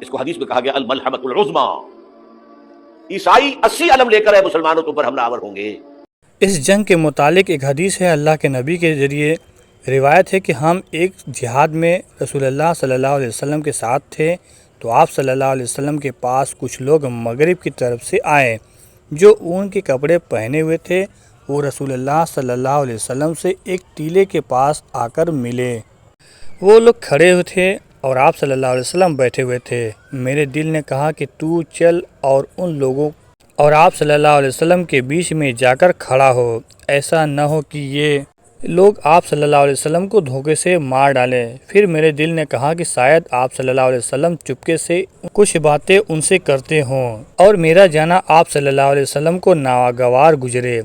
اس کو حدیث میں کہا گیا الملحمۃ العظمی، عیسائی 80 علم لے کر ہے مسلمانوں کے اوپر حملہ آور ہوں گے۔ اس جنگ کے متعلق ایک حدیث ہے، اللہ کے نبی کے ذریعے روایت ہے کہ ہم ایک جہاد میں رسول اللہ صلی اللہ علیہ وسلم کے ساتھ تھے، تو آپ صلی اللہ علیہ وسلم کے پاس کچھ لوگ مغرب کی طرف سے آئے جو اون کے کپڑے پہنے ہوئے تھے۔ وہ رسول اللہ صلی اللہ علیہ وسلم سے ایک ٹیلے کے پاس آ کر ملے۔ وہ لوگ کھڑے ہوئے تھے اور آپ صلی اللہ علیہ وسلم بیٹھے ہوئے تھے۔ میرے دل نے کہا کہ تو چل اور ان لوگوں اور آپ صلی اللہ علیہ وسلم کے بیچ میں جا کر کھڑا ہو، ایسا نہ ہو کہ یہ لوگ آپ صلی اللہ علیہ وسلم کو دھوکے سے مار ڈالیں۔ پھر میرے دل نے کہا کہ شاید آپ صلی اللہ علیہ وسلم چپکے سے کچھ باتیں ان سے کرتے ہوں اور میرا جانا آپ صلی اللہ علیہ وسلم کو ناگوار گزرے۔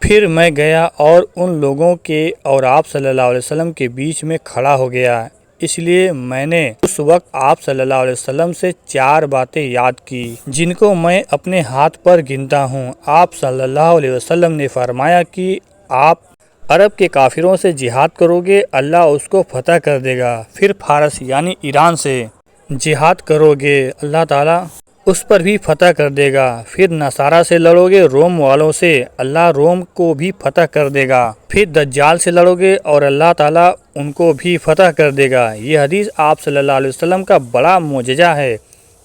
پھر میں گیا اور ان لوگوں کے اور آپ صلی اللہ علیہ وسلم کے بیچ میں کھڑا ہو گیا، اس لیے میں نے اس وقت آپ صلی اللہ علیہ وسلم سے 4 باتیں یاد کی جن کو میں اپنے ہاتھ پر گنتا ہوں۔ آپ صلی اللہ علیہ وسلم نے فرمایا کہ آپ عرب کے کافروں سے جہاد کرو گے، اللہ اس کو فتح کر دے گا۔ پھر فارس یعنی ایران سے جہاد کرو گے، اللہ تعالیٰ اس پر بھی فتح کر دے گا۔ پھر نصارہ سے لڑو گے، روم والوں سے، اللہ روم کو بھی فتح کر دے گا۔ پھر دجال سے لڑو گے اور اللہ تعالیٰ ان کو بھی فتح کر دے گا۔ یہ حدیث آپ صلی اللہ علیہ وسلم کا بڑا معجزہ ہے۔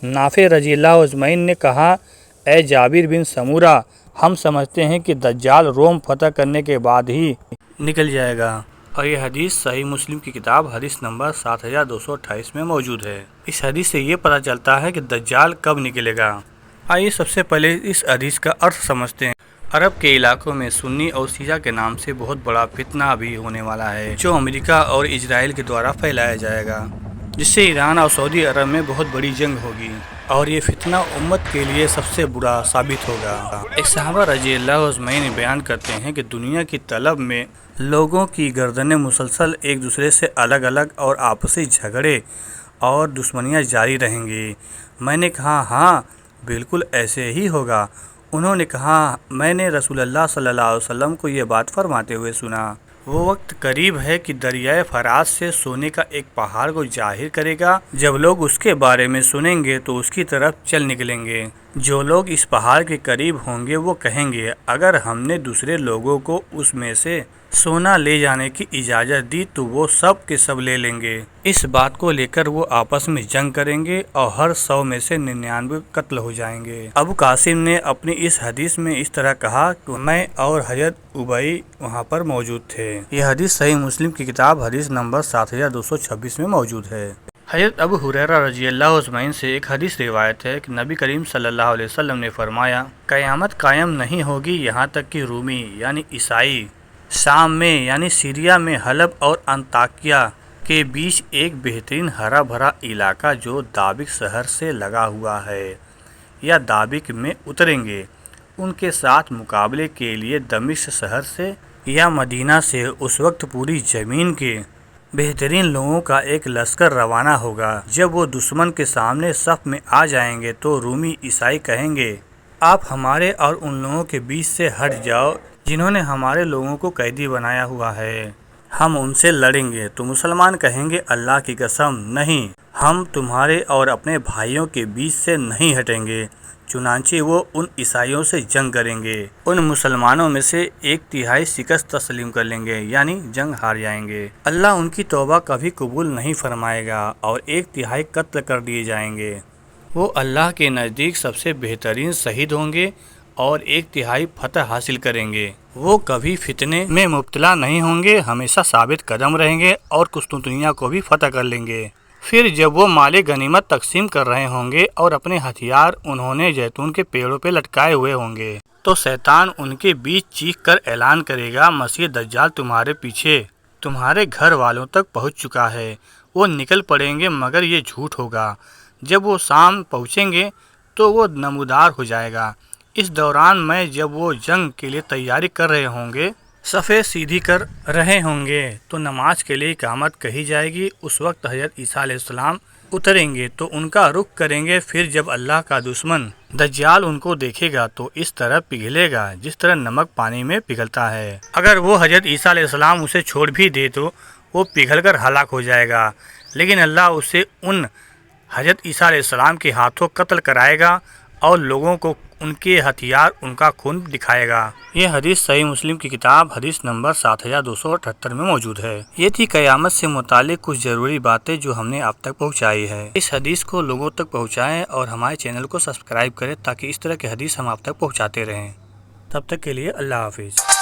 نافع رضی اللہ اجمعین نے کہا، اے جابر بن سمورہ، ہم سمجھتے ہیں کہ دجال روم فتح کرنے کے بعد ہی نکل جائے گا، اور یہ حدیث صحیح مسلم کی کتاب حدیث نمبر 7228 میں موجود ہے۔ اس حدیث سے یہ پتہ چلتا ہے کہ دجال کب نکلے گا۔ آئیے سب سے پہلے اس حدیث کا ارتھ سمجھتے ہیں۔ عرب کے علاقوں میں سنی اور شیعہ کے نام سے بہت بڑا فتنہ بھی ہونے والا ہے جو امریکہ اور اسرائیل کے دوارا پھیلایا جائے گا، جس سے ایران اور سعودی عرب میں بہت بڑی جنگ ہوگی، اور یہ فتنہ امت کے لیے سب سے برا ثابت ہوگا۔ ایک صحابہ رضی اللہ اجمعین بیان کرتے ہیں کہ دنیا کی طلب میں لوگوں کی گردنیں مسلسل ایک دوسرے سے الگ الگ اور آپسی جھگڑے اور دشمنیاں جاری رہیں گی۔ میں نے کہا ہاں بالکل ایسے ہی ہوگا۔ انہوں نے کہا میں نے رسول اللہ صلی اللہ علیہ وسلم کو یہ بات فرماتے ہوئے سنا، وہ وقت قریب ہے کہ دریائے فرات سے سونے کا ایک پہاڑ کو ظاہر کرے گا، جب لوگ اس کے بارے میں سنیں گے تو اس کی طرف چل نکلیں گے۔ جو لوگ اس پہاڑ کے قریب ہوں گے وہ کہیں گے اگر ہم نے دوسرے لوگوں کو اس میں سے سونا لے جانے کی اجازت دی تو وہ سب کے سب لے لیں گے۔ اس بات کو لے کر وہ آپس میں جنگ کریں گے اور ہر 100 میں سے 99 قتل ہو جائیں گے۔ ابو قاسم نے اپنی اس حدیث میں اس طرح کہا کہ میں اور حضرت ابئی وہاں پر موجود تھے۔ یہ حدیث صحیح مسلم کی کتاب حدیث نمبر 7226 میں موجود ہے۔ حضرت ابو ہریرہ رضی اللہ اجمعین سے ایک حدیث روایت ہے کہ نبی کریم صلی اللہ علیہ وسلم نے فرمایا، قیامت قائم نہیں ہوگی یہاں تک کہ رومی یعنی عیسائی شام میں یعنی سیریا میں حلب اور انطاکیہ کے بیچ ایک بہترین ہرا بھرا علاقہ جو دابق شہر سے لگا ہوا ہے یا دابق میں اتریں گے، ان کے ساتھ مقابلے کے لیے دمشق شہر سے یا مدینہ سے اس وقت پوری زمین کے بہترین لوگوں کا ایک لشکر روانہ ہوگا۔ جب وہ دشمن کے سامنے صف میں آ جائیں گے تو رومی عیسائی کہیں گے، آپ ہمارے اور ان لوگوں کے بیچ سے ہٹ جاؤ جنہوں نے ہمارے لوگوں کو قیدی بنایا ہوا ہے، ہم ان سے لڑیں گے۔ تو مسلمان کہیں گے، اللہ کی قسم نہیں، ہم تمہارے اور اپنے بھائیوں کے بیچ سے نہیں ہٹیں گے۔ چنانچہ وہ ان عیسائیوں سے جنگ کریں گے، ان مسلمانوں میں سے 1/3 شکست تسلیم کر لیں گے یعنی جنگ ہار جائیں گے، اللہ ان کی توبہ کبھی قبول نہیں فرمائے گا اور 1/3 قتل کر دیے جائیں گے۔ وہ اللہ کے نزدیک سب سے بہترین شہید ہوں گے اور 1/3 فتح حاصل کریں گے۔ وہ کبھی فتنے میں مبتلا نہیں ہوں گے، ہمیشہ ثابت قدم رہیں گے اور قسطنطنیہ کو بھی فتح کر لیں گے۔ پھر جب وہ مال غنیمت تقسیم کر رہے ہوں گے اور اپنے ہتھیار انہوں نے زیتون کے پیڑوں پہ لٹکائے ہوئے ہوں گے تو شیطان ان کے بیچ چیخ کر اعلان کرے گا، مسیح دجال تمہارے پیچھے تمہارے گھر والوں تک پہنچ چکا ہے۔ وہ نکل پڑیں گے مگر یہ جھوٹ ہوگا۔ جب وہ شام پہنچیں گے تو وہ نمودار ہو جائے گا۔ اس دوران میں جب وہ جنگ کے لیے تیاری کر رہے ہوں گے، صفیں سیدھی کر رہے ہوں گے تو نماز کے لیے اقامت کہی جائے گی۔ اس وقت حضرت عیسیٰ علیہ السلام اتریں گے تو ان کا رخ کریں گے۔ پھر جب اللہ کا دشمن دجال ان کو دیکھے گا تو اس طرح پگھلے گا جس طرح نمک پانی میں پگھلتا ہے۔ اگر وہ حضرت عیسیٰ علیہ السلام اسے چھوڑ بھی دے تو وہ پگھل کر ہلاک ہو جائے گا، لیکن اللہ اسے ان حضرت عیسیٰ علیہ السلام کے ہاتھوں قتل کرائے گا اور لوگوں کو ان کے ہتھیار ان کا خون دکھائے گا۔ یہ حدیث صحیح مسلم کی کتاب حدیث نمبر 7278 میں موجود ہے۔ یہ تھی قیامت سے متعلق کچھ ضروری باتیں جو ہم نے آپ تک پہنچائی ہے۔ اس حدیث کو لوگوں تک پہنچائیں اور ہمارے چینل کو سبسکرائب کریں تاکہ اس طرح کے حدیث ہم آپ تک پہنچاتے رہیں۔ تب تک کے لیے اللہ حافظ۔